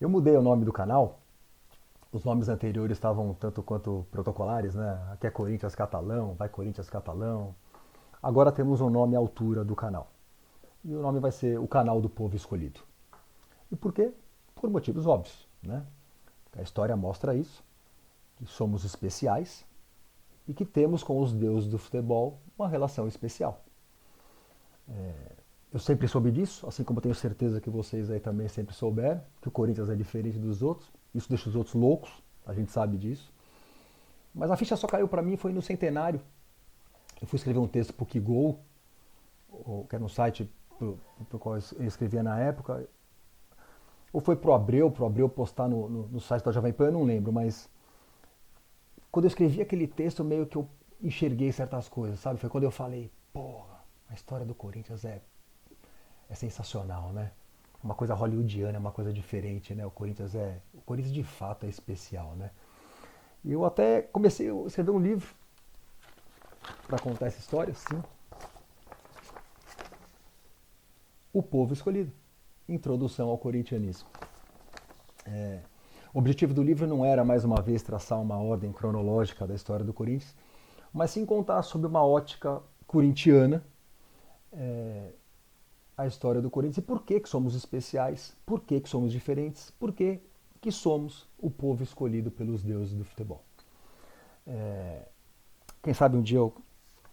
Eu mudei o nome do canal. Os nomes anteriores estavam tanto quanto protocolares, né? Aqui é Corinthians Catalão, vai Corinthians Catalão. Agora temos um nome à altura do canal. E o nome vai ser o Canal do Povo Escolhido. E por quê? Por motivos óbvios, né? A história mostra isso, que somos especiais e que temos com os deuses do futebol uma relação especial. Eu sempre soube disso, assim como eu tenho certeza que vocês aí também sempre souberam, que o Corinthians é diferente dos outros. Isso deixa os outros loucos, a gente sabe disso. Mas a ficha só caiu para mim foi no centenário. Eu fui escrever um texto para o Kigol, que era um site para o qual eu escrevia na época. Ou foi pro Abreu postar no site da Jovem Pan, eu não lembro, mas quando eu escrevi aquele texto, meio que eu enxerguei certas coisas, sabe? Foi quando eu falei, porra, a história do Corinthians é sensacional, né? Uma coisa hollywoodiana, é uma coisa diferente, né? O Corinthians de fato é especial, né? E eu até comecei a escrever um livro para contar essa história, sim. O Povo Escolhido. Introdução ao corintianismo. O objetivo do livro não era, mais uma vez, traçar uma ordem cronológica da história do Corinthians, mas sim contar sob uma ótica corintiana a história do Corinthians e por que somos especiais, por que somos diferentes, por que somos o povo escolhido pelos deuses do futebol. Quem sabe um dia eu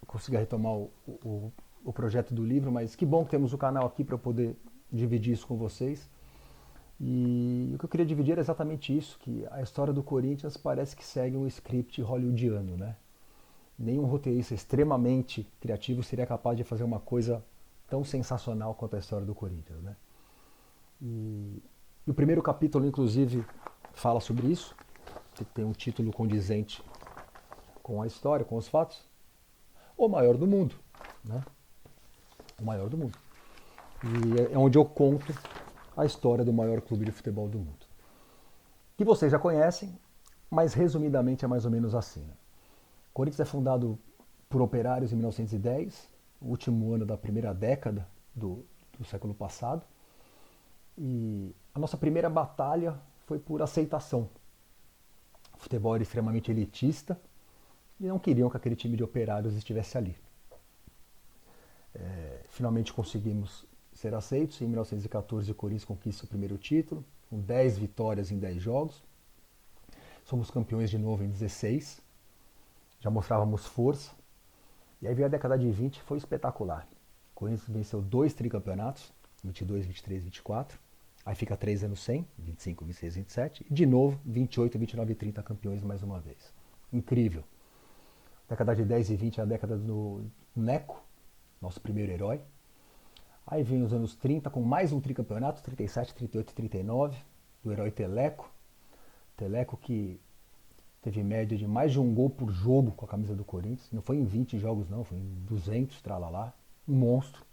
consiga retomar o projeto do livro, mas que bom que temos o canal aqui para eu poder dividir isso com vocês. E o que eu queria dividir era exatamente isso, que a história do Corinthians parece que segue um script hollywoodiano, né? Nenhum roteirista extremamente criativo seria capaz de fazer uma coisa tão sensacional quanto a história do Corinthians, né? E o primeiro capítulo, inclusive, fala sobre isso, que tem um título condizente com a história, com os fatos. O maior do mundo, né? O maior do mundo. E é onde eu conto a história do maior clube de futebol do mundo. Que vocês já conhecem, mas resumidamente é mais ou menos assim, né? O Corinthians é fundado por operários em 1910, o último ano da primeira década do século passado. E a nossa primeira batalha foi por aceitação. O futebol era extremamente elitista e não queriam que aquele time de operários estivesse ali. Finalmente conseguimos ser aceitos. Em 1914 o Corinthians conquista o primeiro título, com 10 vitórias em 10 jogos. Somos campeões de novo em 16. Já mostrávamos força. E aí veio a década de 20, foi espetacular. O Corinthians venceu 2 tricampeonatos, 22, 23, 24. Aí fica 3 anos sem, 25, 26, 27. E de novo, 28, 29 e 30 campeões mais uma vez. Incrível. Década de 10 e 20 é a década do Neco, nosso primeiro herói. Aí vem os anos 30 com mais um tricampeonato, 37, 38 e 39, do herói Teleco. Teleco que teve média de mais de um gol por jogo com a camisa do Corinthians. Não foi em 20 jogos não, foi em 200, tralalá. Um monstro.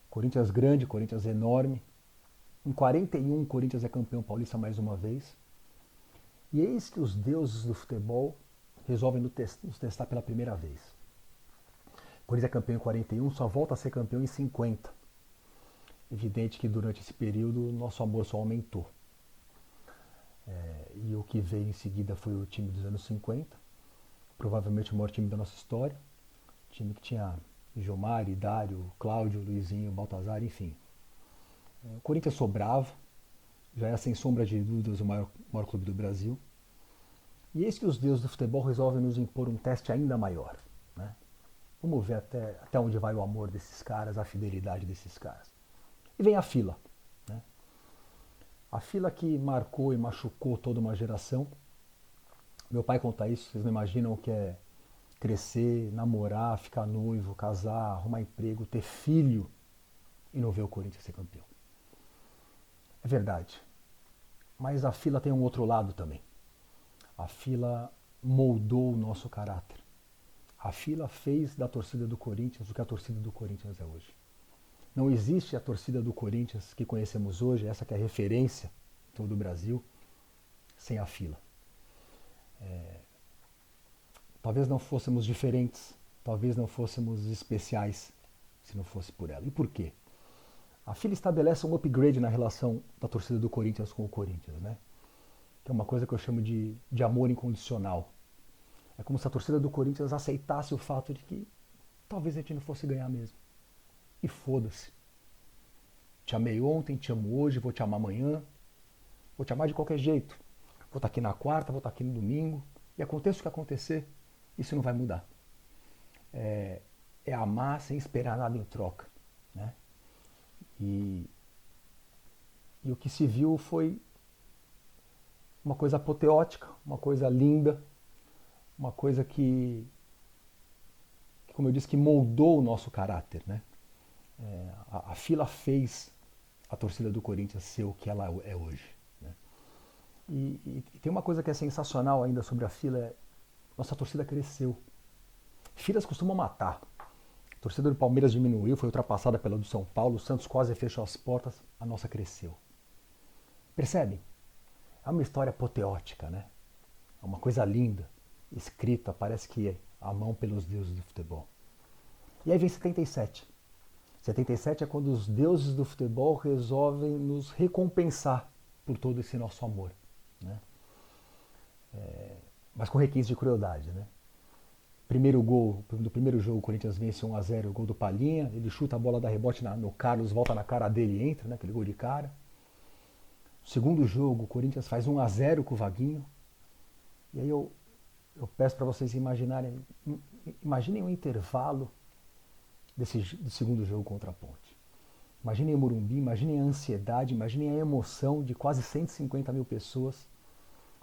Corinthians grande, Corinthians enorme. Em 41 o Corinthians é campeão paulista mais uma vez. E eis que os deuses do futebol resolvem nos testar pela primeira vez. O Corinthians é campeão em 41, só volta a ser campeão em 50. Evidente que durante esse período nosso amor só aumentou. E o que veio em seguida foi o time dos anos 50, provavelmente o maior time da nossa história. Time que tinha Gilmar, Dário, Cláudio, Luizinho, Baltazar, enfim. O Corinthians sobrava, já é sem sombra de dúvidas o maior clube do Brasil. E eis que os deuses do futebol resolvem nos impor um teste ainda maior, né? Vamos ver até onde vai o amor desses caras, a fidelidade desses caras. E vem a fila, né? A fila que marcou e machucou toda uma geração. Meu pai conta isso, vocês não imaginam o que é crescer, namorar, ficar noivo, casar, arrumar emprego, ter filho e não ver o Corinthians ser campeão. É verdade. Mas a fila tem um outro lado também. A fila moldou o nosso caráter. A fila fez da torcida do Corinthians o que a torcida do Corinthians é hoje. Não existe a torcida do Corinthians que conhecemos hoje, essa que é a referência em todo o Brasil, sem a fila. Talvez não fôssemos diferentes, talvez não fôssemos especiais se não fosse por ela. E por quê? A fila estabelece um upgrade na relação da torcida do Corinthians com o Corinthians, né? Que é uma coisa que eu chamo de amor incondicional. É como se a torcida do Corinthians aceitasse o fato de que talvez a gente não fosse ganhar mesmo. E foda-se. Te amei ontem, te amo hoje, vou te amar amanhã. Vou te amar de qualquer jeito. Vou estar aqui na quarta, vou estar aqui no domingo. E aconteça o que acontecer, isso não vai mudar. É amar sem esperar nada em troca, né? E o que se viu foi uma coisa apoteótica, uma coisa linda, uma coisa que como eu disse, que moldou o nosso caráter, né? A fila fez a torcida do Corinthians ser o que ela é hoje, né? E tem uma coisa que é sensacional ainda sobre a fila, nossa torcida cresceu. Filas costumam matar. A torcida do Palmeiras diminuiu, foi ultrapassada pela do São Paulo, o Santos quase fechou as portas, a nossa cresceu. Percebem? É uma história apoteótica, né? É uma coisa linda, escrita, parece que é a mão pelos deuses do futebol. E aí vem 77. 77 é quando os deuses do futebol resolvem nos recompensar por todo esse nosso amor, né? Mas com requinte de crueldade, né? Primeiro gol, do primeiro jogo, o Corinthians vence 1-0, o gol do Palhinha, ele chuta a bola da rebote no Carlos, volta na cara dele e entra, né? Aquele gol de cara. Segundo jogo, o Corinthians faz 1-0 com o Vaguinho. E aí eu peço para vocês imaginem um intervalo do segundo jogo contra a Ponte. Imaginem o Morumbi, imaginem a ansiedade, imaginem a emoção de quase 150 mil pessoas.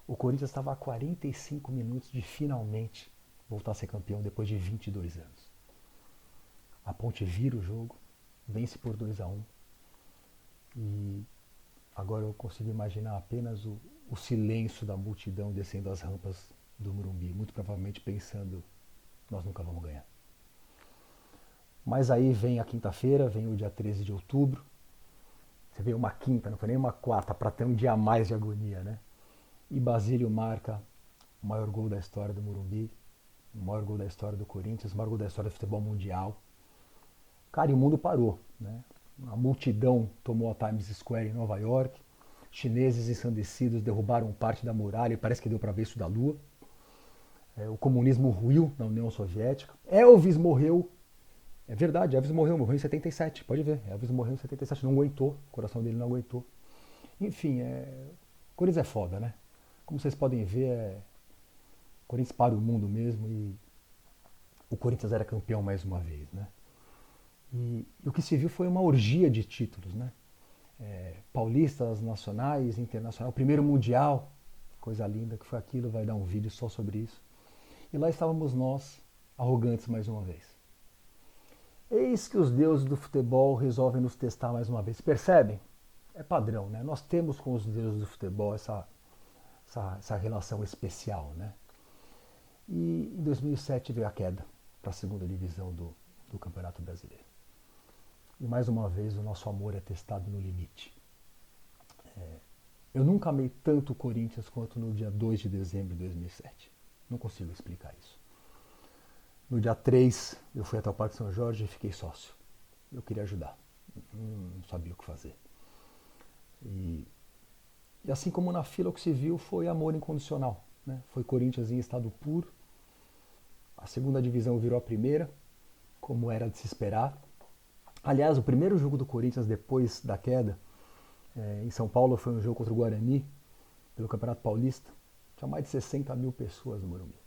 O Corinthians estava a 45 minutos de finalmente voltar a ser campeão depois de 22 anos. A Ponte vira o jogo, vence por 2-1. E agora eu consigo imaginar apenas o silêncio da multidão descendo as rampas do Morumbi, muito provavelmente pensando, nós nunca vamos ganhar. Mas aí vem a quinta-feira, vem o dia 13 de outubro. Você vê uma quinta, não foi nem uma quarta, para ter um dia a mais de agonia, né? E Basílio marca o maior gol da história do Morumbi, o maior gol da história do Corinthians, o maior gol da história do futebol mundial. Cara, e o mundo parou, né? A multidão tomou a Times Square em Nova York. Chineses ensandecidos derrubaram parte da muralha e parece que deu para ver isso da Lua. O comunismo ruiu na União Soviética. Elvis morreu. É verdade, Elvis morreu em 77, pode ver. Elvis morreu em 77, não aguentou, o coração dele não aguentou. Enfim, o Corinthians é foda, né? Como vocês podem ver, o Corinthians para o mundo mesmo e o Corinthians era campeão mais uma vez, né? E o que se viu foi uma orgia de títulos, né? Paulistas, nacionais, internacional, o primeiro mundial, coisa linda que foi aquilo, vai dar um vídeo só sobre isso. E lá estávamos nós, arrogantes mais uma vez. Eis que os deuses do futebol resolvem nos testar mais uma vez. Percebem? É padrão, né? Nós temos com os deuses do futebol essa relação especial, né? E em 2007 veio a queda para a segunda divisão do Campeonato Brasileiro. E mais uma vez o nosso amor é testado no limite. Eu nunca amei tanto o Corinthians quanto no dia 2 de dezembro de 2007. Não consigo explicar isso. No dia 3, eu fui até o Parque São Jorge e fiquei sócio. Eu queria ajudar. Não sabia o que fazer. E assim como na fila, o que se viu foi amor incondicional, né? Foi Corinthians em estado puro. A segunda divisão virou a primeira, como era de se esperar. Aliás, o primeiro jogo do Corinthians depois da queda, em São Paulo, foi um jogo contra o Guarani, pelo Campeonato Paulista. Tinha mais de 60 mil pessoas no Morumbi.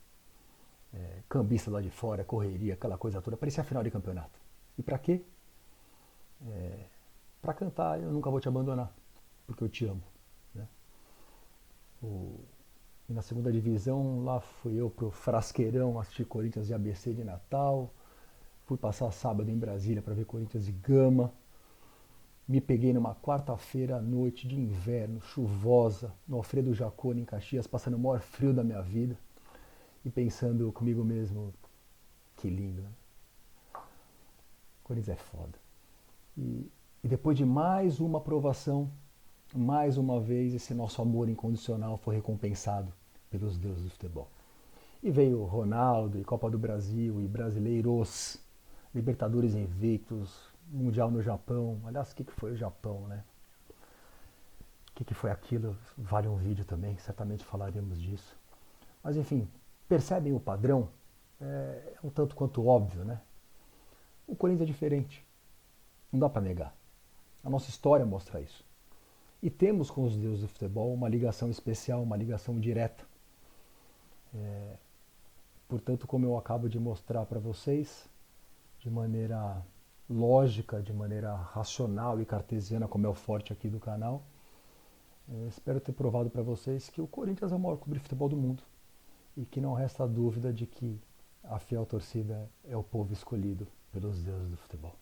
Cambista lá de fora, correria, aquela coisa toda. Parecia a final de campeonato. E pra quê? Pra cantar Eu Nunca Vou Te Abandonar, porque eu te amo, né? E na segunda divisão, lá fui eu pro Frasqueirão assistir Corinthians e ABC de Natal. Fui passar sábado em Brasília para ver Corinthians e Gama. Me peguei numa quarta-feira à noite de inverno, chuvosa, no Alfredo Jaconi, em Caxias, passando o maior frio da minha vida. E pensando comigo mesmo, que lindo, né? Corinthians é foda. E depois de mais uma aprovação, mais uma vez esse nosso amor incondicional foi recompensado pelos deuses do futebol. E veio Ronaldo, e Copa do Brasil, e brasileiros, Libertadores invictos, Mundial no Japão. Aliás, o que foi o Japão, né? O que foi aquilo? Vale um vídeo também, certamente falaremos disso. Mas enfim, percebem o padrão? É um tanto quanto óbvio, né? O Corinthians é diferente, não dá para negar. A nossa história mostra isso. E temos com os deuses do futebol uma ligação especial, uma ligação direta. Portanto, como eu acabo de mostrar para vocês, de maneira lógica, de maneira racional e cartesiana, como é o forte aqui do canal, espero ter provado para vocês que o Corinthians é o maior clube de futebol do mundo e que não resta dúvida de que a fiel torcida é o povo escolhido pelos deuses do futebol.